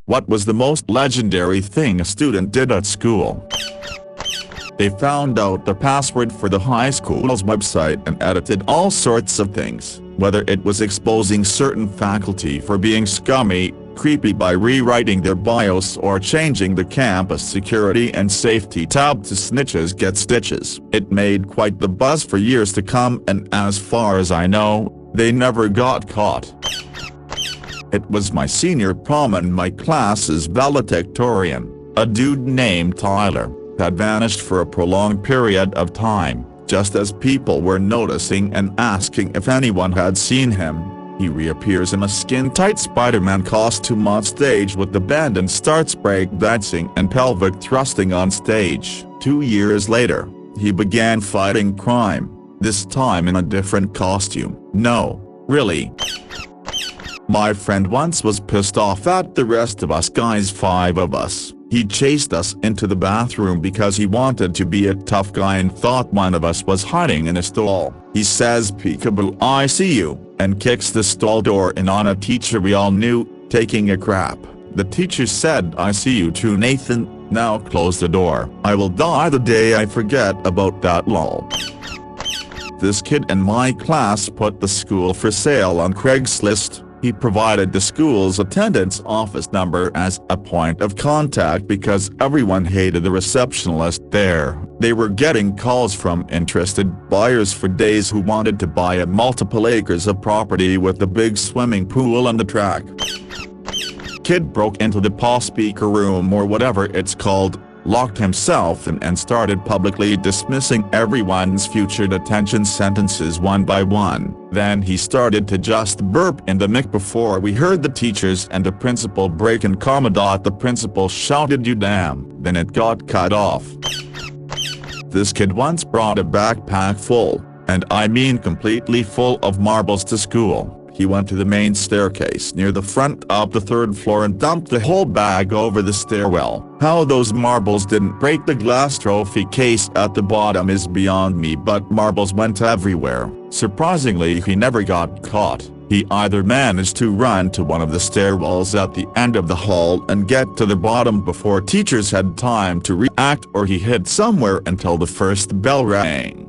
What was the most legendary thing a student did at school? They found out the password for the high school's website and edited all sorts of things, whether it was exposing certain faculty for being scummy, creepy by rewriting their BIOS, or changing the campus security and safety tab to "snitches get stitches." It made quite the buzz for years to come, and as far as I know, they never got caught. It was my senior prom and my class's valedictorian, a dude named Tyler, had vanished for a prolonged period of time. Just as people were noticing and asking if anyone had seen him, he reappears in a skin-tight Spider-Man costume on stage with the band and starts break-dancing and pelvic thrusting on stage. 2 years later, he began fighting crime, this time in a different costume. No, really. My friend once was pissed off at the rest of us guys, 5 of us. He chased us into the bathroom because he wanted to be a tough guy and thought one of us was hiding in a stall. He says "Peekaboo, I see you," and kicks the stall door in on a teacher we all knew, taking a crap. The teacher said, "I see you too, Nathan, now close the door. I will die the day I forget about that, lol." This kid in my class put the school for sale on Craigslist. He provided the school's attendance office number as a point of contact because everyone hated the receptionist there. They were getting calls from interested buyers for days who wanted to buy a multiple acres of property with a big swimming pool and the track. Kid broke into the PA speaker room, or whatever it's called, locked himself in and started publicly dismissing everyone's future detention sentences one by one. Then he started to just burp in the mic before we heard the teachers and the principal break in comma. The principal shouted, "You damn," then it got cut off. This kid once brought a backpack full, and I mean completely full, of marbles to school. He went to the main staircase near the front of the 3rd floor and dumped the whole bag over the stairwell. How those marbles didn't break the glass trophy case at the bottom is beyond me, but marbles went everywhere. Surprisingly, he never got caught. He either managed to run to one of the stairwells at the end of the hall and get to the bottom before teachers had time to react, or he hid somewhere until the first bell rang.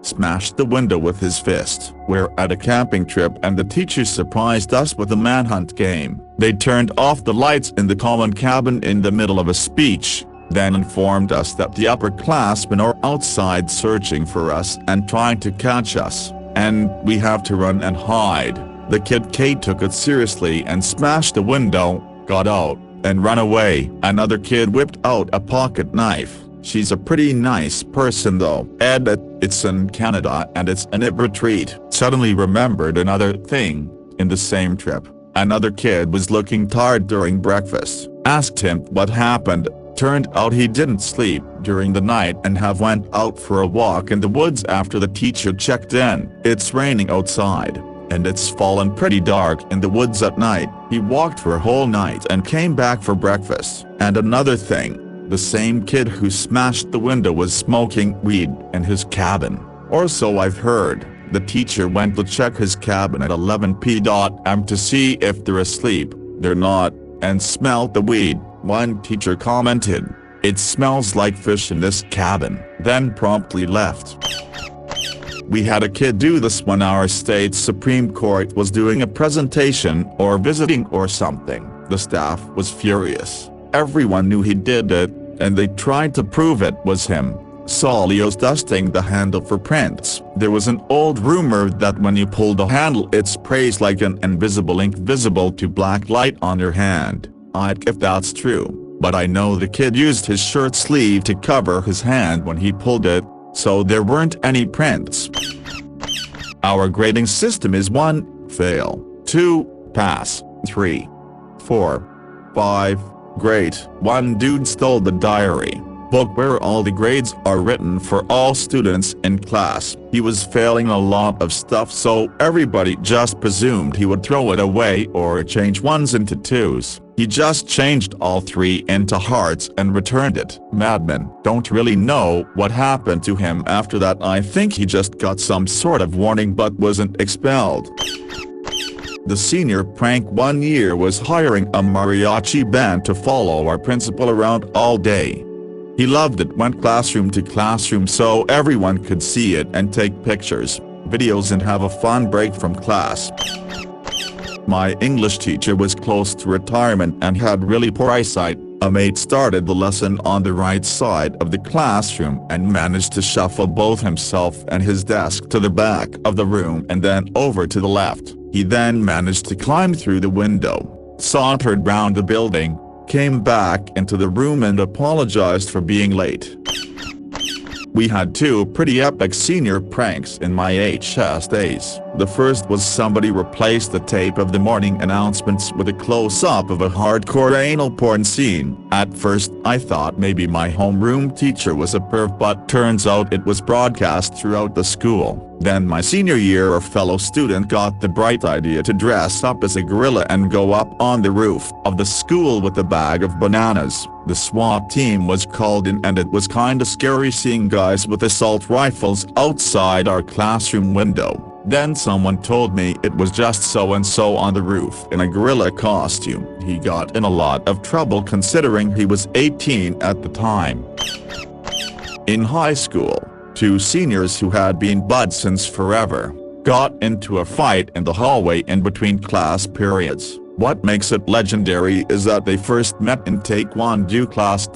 Smashed the window with his fist. We're at a camping trip and the teachers surprised us with a manhunt game. They turned off the lights in the common cabin in the middle of a speech, then informed us that the upperclassmen are outside searching for us and trying to catch us, and we have to run and hide. The kid Kate took it seriously and smashed the window, got out, and ran away. Another kid whipped out a pocket knife. She's a pretty nice person though. Edit, it's in Canada and it's an retreat. Suddenly remembered another thing. In the same trip, another kid was looking tired during breakfast. Asked him what happened. Turned out he didn't sleep during the night and have went out for a walk in the woods after the teacher checked in. It's raining outside, and it's fallen pretty dark in the woods at night. He walked for a whole night and came back for breakfast. And another thing. The same kid who smashed the window was smoking weed in his cabin, or so I've heard. The teacher went to check his cabin at 11 p.m. to see if they're asleep. They're not, and smelled the weed. One teacher commented, "It smells like fish in this cabin," then promptly left. We had a kid do this when our state's Supreme Court was doing a presentation or visiting or something. The staff was furious. Everyone knew he did it, and they tried to prove it was him. Saw Leo's dusting the handle for prints. There was an old rumor that when you pull the handle it sprays like an invisible ink visible to black light on your hand. If that's true, but I know the kid used his shirt sleeve to cover his hand when he pulled it, so there weren't any prints. Our grading system is 1, fail, 2, pass, 3, 4, 5, great. One dude stole the diary book where all the grades are written for all students in class. He was failing a lot of stuff, so everybody just presumed he would throw it away or change ones into twos. He just changed all 3 into hearts and returned it. Madman. Don't really know what happened to him after that. I think he just got some sort of warning but wasn't expelled. The senior prank one year was hiring a mariachi band to follow our principal around all day. He loved it, went classroom to classroom so everyone could see it and take pictures, videos and have a fun break from class. My English teacher was close to retirement and had really poor eyesight. A mate started the lesson on the right side of the classroom and managed to shuffle both himself and his desk to the back of the room and then over to the left. He then managed to climb through the window, sauntered round the building, came back into the room and apologized for being late. We had two pretty epic senior pranks in my HS days. The first was somebody replaced the tape of the morning announcements with a close-up of a hardcore anal porn scene. At first I thought maybe my homeroom teacher was a perv, but turns out it was broadcast throughout the school. Then my senior year a fellow student got the bright idea to dress up as a gorilla and go up on the roof of the school with a bag of bananas. The SWAT team was called in and it was kinda scary seeing guys with assault rifles outside our classroom window. Then someone told me it was just so-and-so on the roof in a gorilla costume. He got in a lot of trouble considering he was 18 at the time. In high school, two seniors who had been buds since forever got into a fight in the hallway in between class periods. What makes it legendary is that they first met in Taekwondo class ...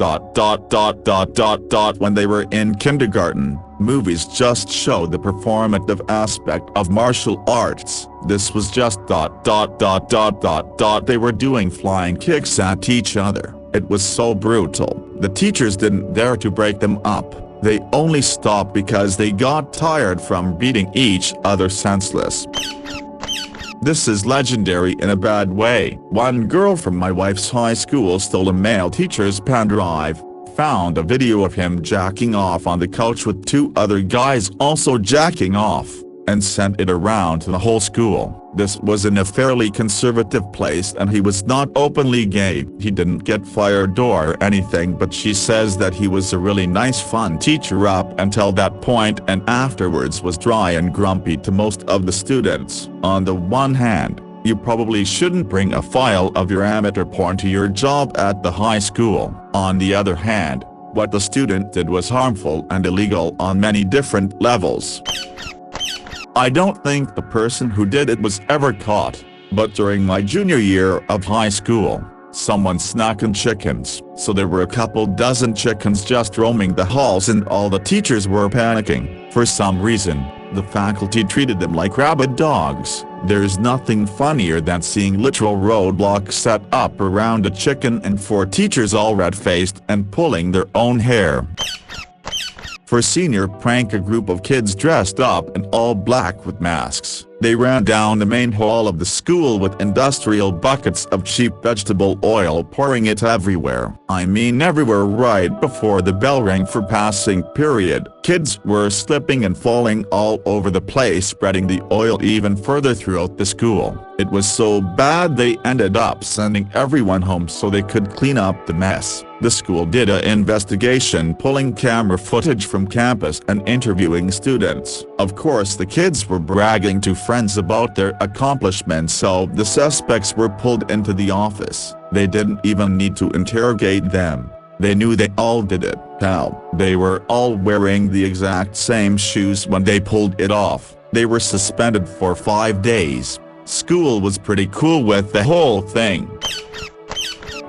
when they were in kindergarten. Movies just show the performative aspect of martial arts. This was just ... they were doing flying kicks at each other. It was so brutal. The teachers didn't dare to break them up. They only stopped because they got tired from beating each other senseless. This is legendary in a bad way. One girl from my wife's high school stole a male teacher's pen drive, found a video of him jacking off on the couch with two other guys also jacking off, and sent it around to the whole school. This was in a fairly conservative place and he was not openly gay. He didn't get fired or anything, but she says that he was a really nice fun teacher up until that point and afterwards was dry and grumpy to most of the students. On the one hand, you probably shouldn't bring a file of your amateur porn to your job at the high school. On the other hand, what the student did was harmful and illegal on many different levels. I don't think the person who did it was ever caught, but during my junior year of high school, someone snuck in chickens, so there were a couple dozen chickens just roaming the halls and all the teachers were panicking. For some reason, the faculty treated them like rabid dogs. There's nothing funnier than seeing literal roadblocks set up around a chicken and 4 teachers all red-faced and pulling their own hair. For senior prank, a group of kids dressed up in all black with masks. They ran down the main hall of the school with industrial buckets of cheap vegetable oil, pouring it everywhere. I mean everywhere. Right before the bell rang for passing period, kids were slipping and falling all over the place, spreading the oil even further throughout the school. It was so bad they ended up sending everyone home so they could clean up the mess. The school did an investigation, pulling camera footage from campus and interviewing students. Of course, the kids were bragging to friends about their accomplishments, so the suspects were pulled into the office. They didn't even need to interrogate them. They knew they all did it. How? They were all wearing the exact same shoes when they pulled it off. They were suspended for 5 days. School was pretty cool with the whole thing.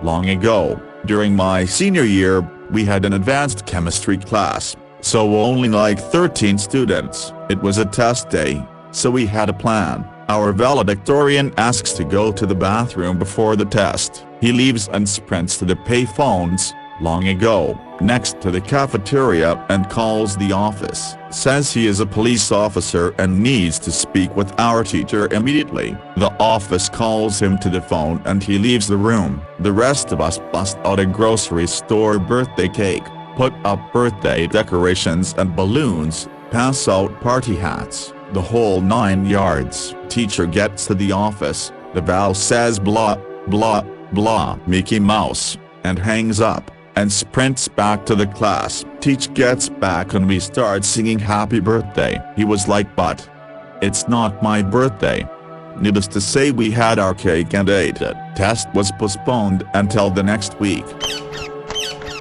Long ago, during my senior year, we had an advanced chemistry class, so only like 13 students. It was a test day, so we had a plan. Our valedictorian asks to go to the bathroom before the test. He leaves and sprints to the payphones, long ago, next to the cafeteria, and calls the office. Says he is a police officer and needs to speak with our teacher immediately. The office calls him to the phone and he leaves the room. The rest of us bust out a grocery store birthday cake, put up birthday decorations and balloons, pass out party hats, the whole 9 yards. Teacher gets to the office, the val says blah, blah, blah, Mickey Mouse, and hangs up, and sprints back to the class. Teach gets back and we start singing happy birthday. He was like, but it's not my birthday. Needless to say, we had our cake and ate it. Test was postponed until the next week.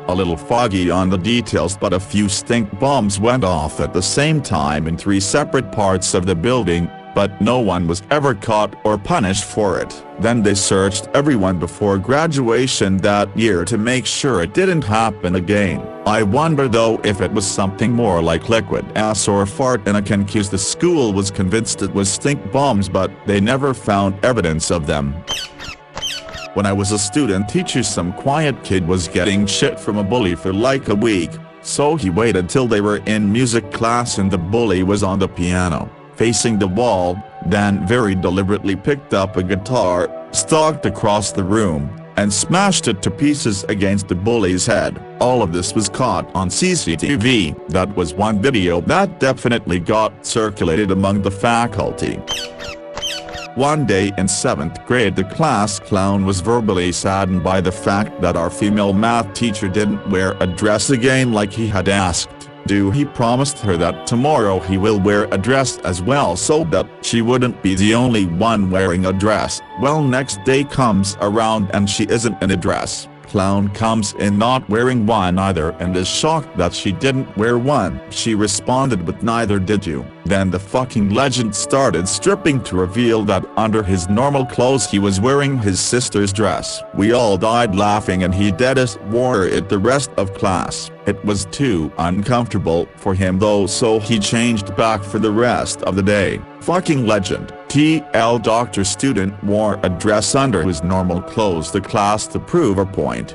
A little foggy on the details, but a few stink bombs went off at the same time in 3 separate parts of the building, but no one was ever caught or punished for it. Then they searched everyone before graduation that year to make sure it didn't happen again. I wonder though if it was something more like liquid ass or fart in a can, cause the school was convinced it was stink bombs, but they never found evidence of them. When I was a student teacher, some quiet kid was getting shit from a bully for like a week, so he waited till they were in music class and the bully was on the piano, facing the wall, then very deliberately picked up a guitar, stalked across the room, and smashed it to pieces against the bully's head. All of this was caught on CCTV. That was one video that definitely got circulated among the faculty. One day in 7th grade, the class clown was verbally saddened by the fact that our female math teacher didn't wear a dress again like he had asked. He promised her that tomorrow he will wear a dress as well so that she wouldn't be the only one wearing a dress. Well, next day comes around and she isn't in a dress. Clown comes in not wearing one either and is shocked that she didn't wear one. She responded, "But neither did you." Then the fucking legend started stripping to reveal that under his normal clothes he was wearing his sister's dress. We all died laughing and he deadass wore it the rest of class. It was too uncomfortable for him though, so he changed back for the rest of the day. Fucking legend. TL Dr. Student wore a dress under his normal clothes to class to prove a point.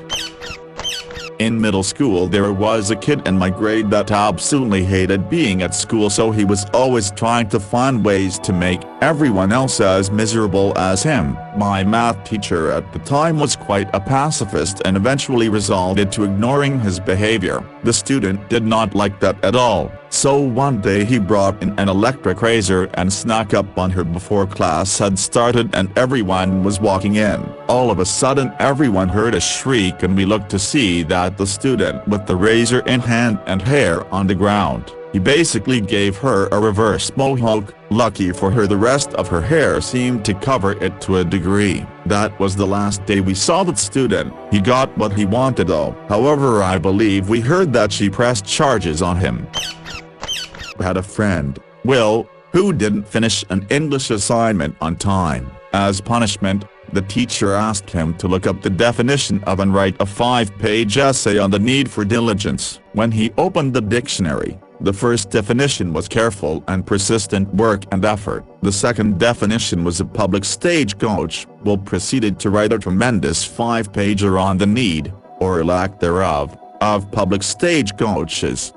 In middle school, there was a kid in my grade that absolutely hated being at school, so he was always trying to find ways to make everyone else as miserable as him. My math teacher at the time was quite a pacifist and eventually resorted to ignoring his behavior. The student did not like that at all, so one day he brought in an electric razor and snuck up on her before class had started and everyone was walking in. All of a sudden everyone heard a shriek and we looked to see that the student with the razor in hand and hair on the ground. He basically gave her a reverse mohawk. Lucky for her, the rest of her hair seemed to cover it to a degree. That was the last day we saw that student. He got what he wanted though. However, I believe we heard that she pressed charges on him. Had a friend, Will, who didn't finish an English assignment on time. As punishment, the teacher asked him to look up the definition of and write a 5-page essay on the need for diligence. When he opened the dictionary, the first definition was careful and persistent work and effort. The second definition was a public stagecoach. Will proceeded to write a tremendous 5-pager on the need, or lack thereof, of public stagecoaches.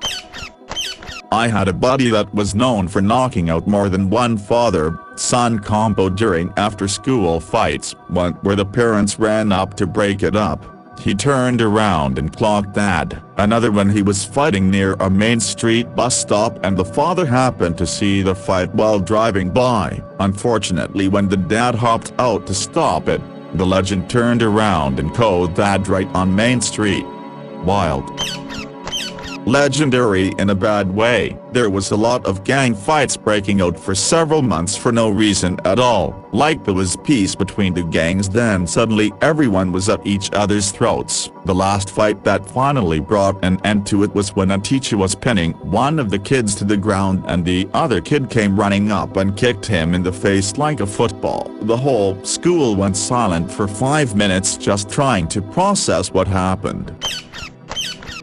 I had a buddy that was known for knocking out more than one father-son combo during after-school fights, one where the parents ran up to break it up. He turned around and clocked Dad. Another when he was fighting near a Main Street bus stop and the father happened to see the fight while driving by. Unfortunately, when the dad hopped out to stop it, the legend turned around and caught Dad right on Main Street. Wild. Legendary in a bad way. There was a lot of gang fights breaking out for several months for no reason at all. Like there was peace between the gangs, then suddenly everyone was at each other's throats. The last fight that finally brought an end to it was when a teacher was pinning one of the kids to the ground and the other kid came running up and kicked him in the face like a football. The whole school went silent for 5 minutes just trying to process what happened.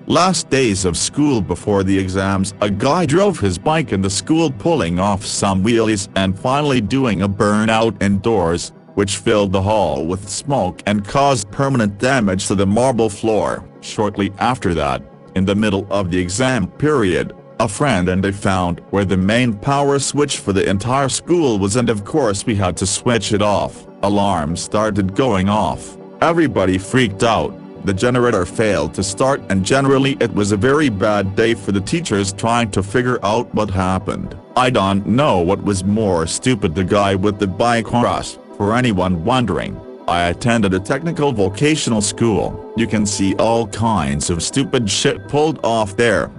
Last days of school before the exams, a guy drove his bike in the school pulling off some wheelies and finally doing a burnout indoors, which filled the hall with smoke and caused permanent damage to the marble floor. Shortly after that, in the middle of the exam period, a friend and I found where the main power switch for the entire school was, and of course we had to switch it off. Alarms started going off. Everybody freaked out. The generator failed to start and generally it was a very bad day for the teachers trying to figure out what happened. I don't know what was more stupid, the guy with the bike or us. For anyone wondering, I attended a technical vocational school. You can see all kinds of stupid shit pulled off there.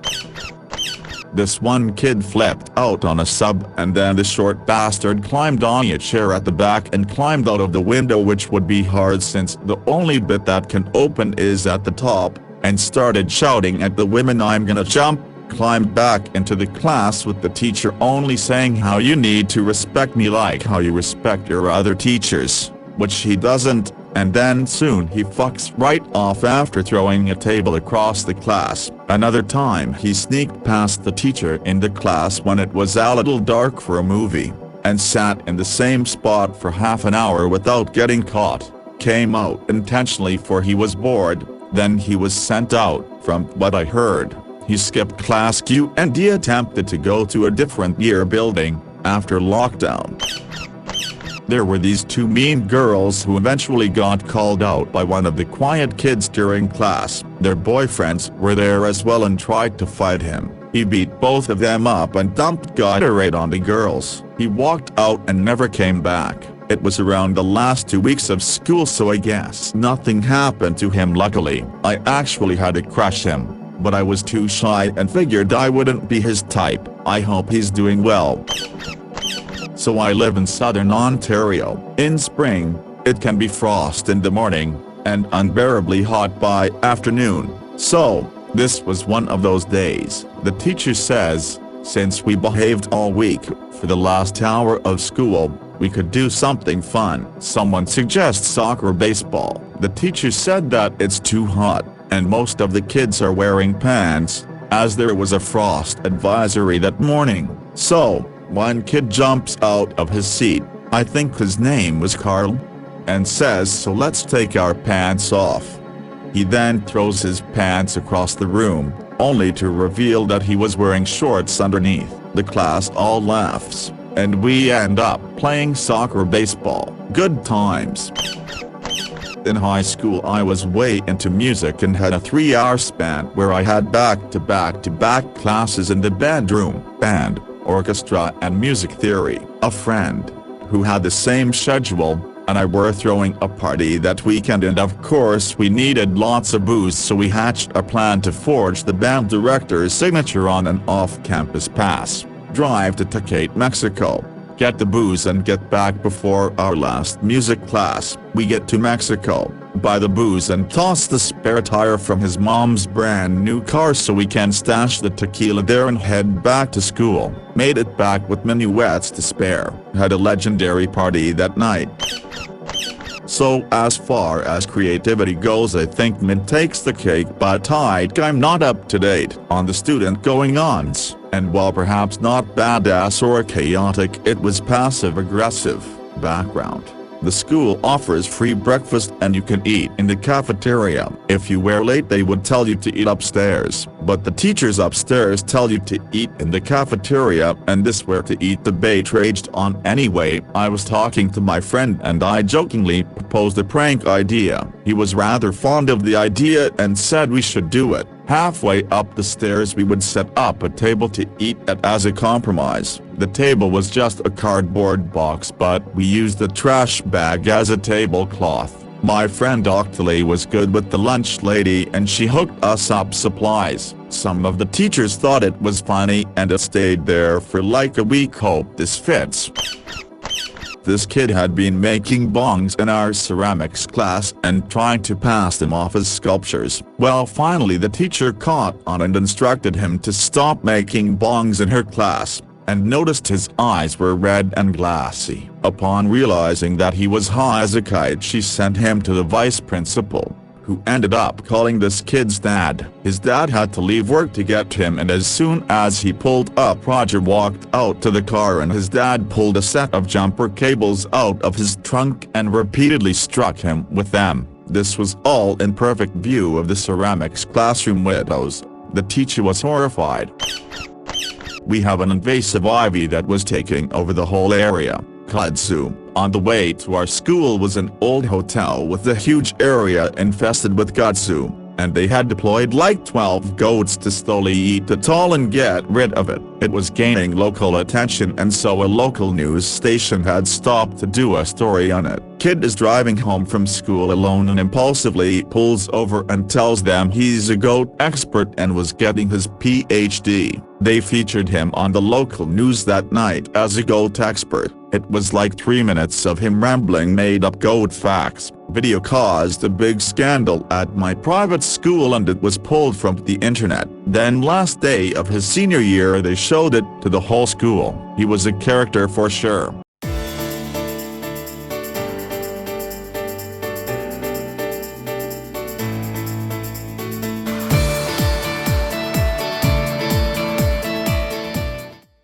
This one kid flipped out on a sub, and then the short bastard climbed on a chair at the back and climbed out of the window, which would be hard since the only bit that can open is at the top, and started shouting at the women, "I'm gonna jump," climbed back into the class with the teacher only saying how you need to respect me like how you respect your other teachers, which he doesn't, and then soon he fucks right off after throwing a table across the class. Another time he sneaked past the teacher in the class when it was a little dark for a movie, and sat in the same spot for half an hour without getting caught. Came out intentionally for he was bored, then he was sent out. From what I heard, he skipped class Q and he attempted to go to a different year building, after lockdown. There were these two mean girls who eventually got called out by one of the quiet kids during class. Their boyfriends were there as well and tried to fight him. He beat both of them up and dumped Gatorade on the girls. He walked out and never came back. It was around the last 2 weeks of school, so I guess nothing happened to him. Luckily, I actually had to crush him, but I was too shy and figured I wouldn't be his type. I hope he's doing well. So I live in southern Ontario. In spring, it can be frost in the morning, and unbearably hot by afternoon. So, this was one of those days. The teacher says, since we behaved all week, for the last hour of school, we could do something fun. Someone suggests soccer or baseball. The teacher said that it's too hot, and most of the kids are wearing pants, as there was a frost advisory that morning. So, one kid jumps out of his seat, I think his name was Carl, and says, "So let's take our pants off." He then throws his pants across the room, only to reveal that he was wearing shorts underneath. The class all laughs, and we end up playing soccer or baseball. Good times. In high school I was way into music and had a 3-hour span where I had back-to-back classes in the band, orchestra and music theory. A friend, who had the same schedule, and I were throwing a party that weekend, and of course we needed lots of booze, so we hatched a plan to forge the band director's signature on an off-campus pass, drive to Tecate, Mexico, get the booze and get back before our last music class. We get to Mexico, buy the booze and toss the spare tire from his mom's brand new car so we can stash the tequila there and head back to school. Made it back with minuets to spare. Had a legendary party that night. So as far as creativity goes, I think Mint takes the cake, but I'm not up to date on the student going-ons, and while perhaps not badass or chaotic, it was passive-aggressive background. The school offers free breakfast and you can eat in the cafeteria. If you were late they would tell you to eat upstairs, but the teachers upstairs tell you to eat in the cafeteria, and this where to eat debate raged on. Anyway, I was talking to my friend and I jokingly proposed a prank idea. He was rather fond of the idea and said we should do it. Halfway up the stairs we would set up a table to eat at as a compromise. The table was just a cardboard box, but we used a trash bag as a tablecloth. My friend Octalee was good with the lunch lady and she hooked us up supplies. Some of the teachers thought it was funny and it stayed there for like a week. Hope this fits. This kid had been making bongs in our ceramics class and trying to pass them off as sculptures. Well, finally the teacher caught on and instructed him to stop making bongs in her class, and noticed his eyes were red and glassy. Upon realizing that he was high as a kite, she sent him to the vice principal, who ended up calling this kid's dad. His dad had to leave work to get him, and as soon as he pulled up, Roger walked out to the car and his dad pulled a set of jumper cables out of his trunk and repeatedly struck him with them. This was all in perfect view of the ceramics classroom windows. The teacher was horrified. We have an invasive ivy that was taking over the whole area. Kudzu. On the way to our school was an old hotel with a huge area infested with kudzu, and they had deployed like 12 goats to slowly eat it all and get rid of it. It was gaining local attention, and so a local news station had stopped to do a story on it. Kid is driving home from school alone and impulsively pulls over and tells them he's a goat expert and was getting his PhD. They featured him on the local news that night as a goat expert. It was like 3 minutes of him rambling made-up goat facts. Video caused a big scandal at my private school and it was pulled from the internet. Then last day of his senior year they showed it to the whole school. He was a character for sure.